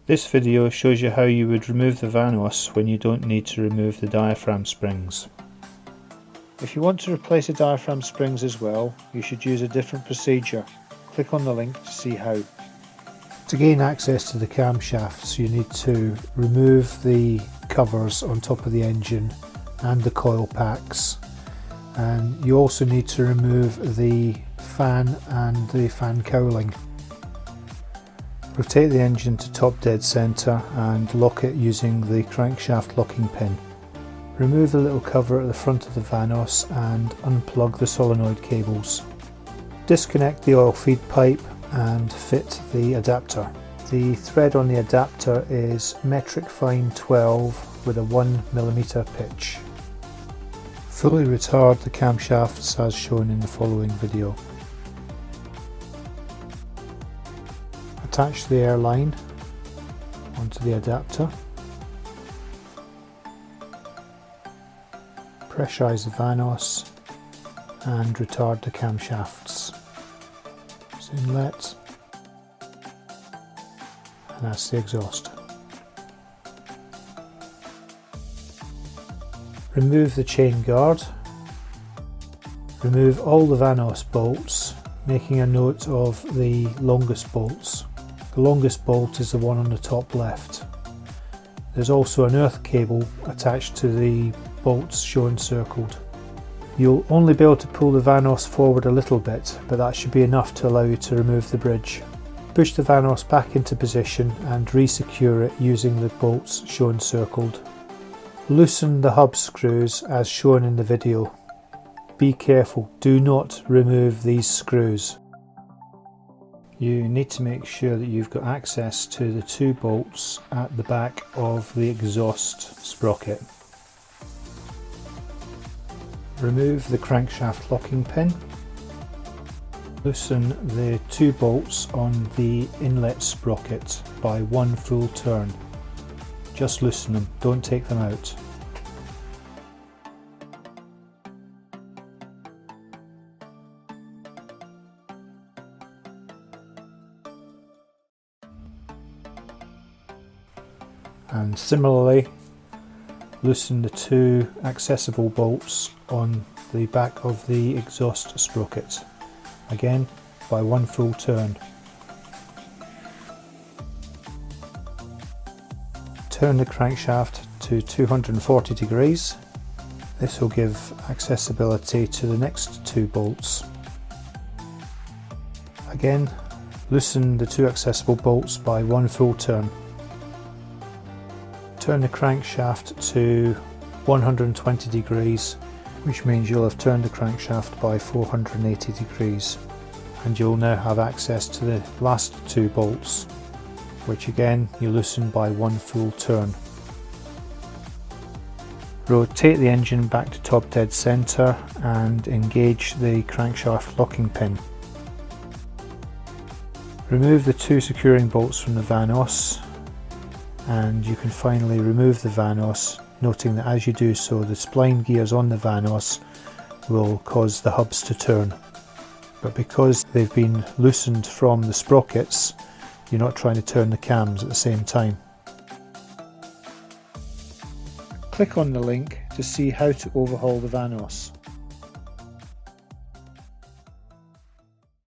This video shows you how you would remove the Vanos when you don't need to remove the diaphragm springs. If you want to replace the diaphragm springs as well, you should use a different procedure. Click on the link to see how. To gain access to the camshafts, you need to remove the covers on top of the engine and the coil packs, and you also need to remove the fan and the fan cowling. Rotate the engine to top dead centre and lock it using the crankshaft locking pin. Remove the little cover at the front of the Vanos and unplug the solenoid cables. Disconnect the oil feed pipe and fit the adapter. The thread on the adapter is metric fine 12 with a 1mm pitch. Fully retard the camshafts as shown in the following video. Attach the air line onto the adapter. Pressurise the Vanos and retard the camshafts. So inlet, and that's the exhaust. Remove the chain guard. Remove all the Vanos bolts, making a note of the longest bolts. The longest bolt is the one on the top left. There's also an earth cable attached to the bolts shown circled. You'll only be able to pull the Vanos forward a little bit, but that should be enough to allow you to remove the bridge. Push the Vanos back into position and re-secure it using the bolts shown circled. Loosen the hub screws as shown in the video. Be careful, do not remove these screws. You need to make sure that you've got access to the two bolts at the back of the exhaust sprocket. Remove the crankshaft locking pin. Loosen the two bolts on the inlet sprocket by one full turn. Just loosen them, don't take them out. And similarly, loosen the two accessible bolts on the back of the exhaust sprocket, again by one full turn. Turn the crankshaft to 240 degrees. This will give accessibility to the next two bolts. Again, loosen the two accessible bolts by one full turn. Turn the crankshaft to 120 degrees, which means you'll have turned the crankshaft by 480 degrees, and you'll now have access to the last two bolts, which again you loosen by one full turn. Rotate the engine back to top dead centre and engage the crankshaft locking pin. Remove the two securing bolts from the Vanos, and you can finally remove the Vanos, noting that as you do so the spline gears on the Vanos will cause the hubs to turn. But because they've been loosened from the sprockets, you're not trying to turn the cams at the same time. Click on the link to see how to overhaul the Vanos.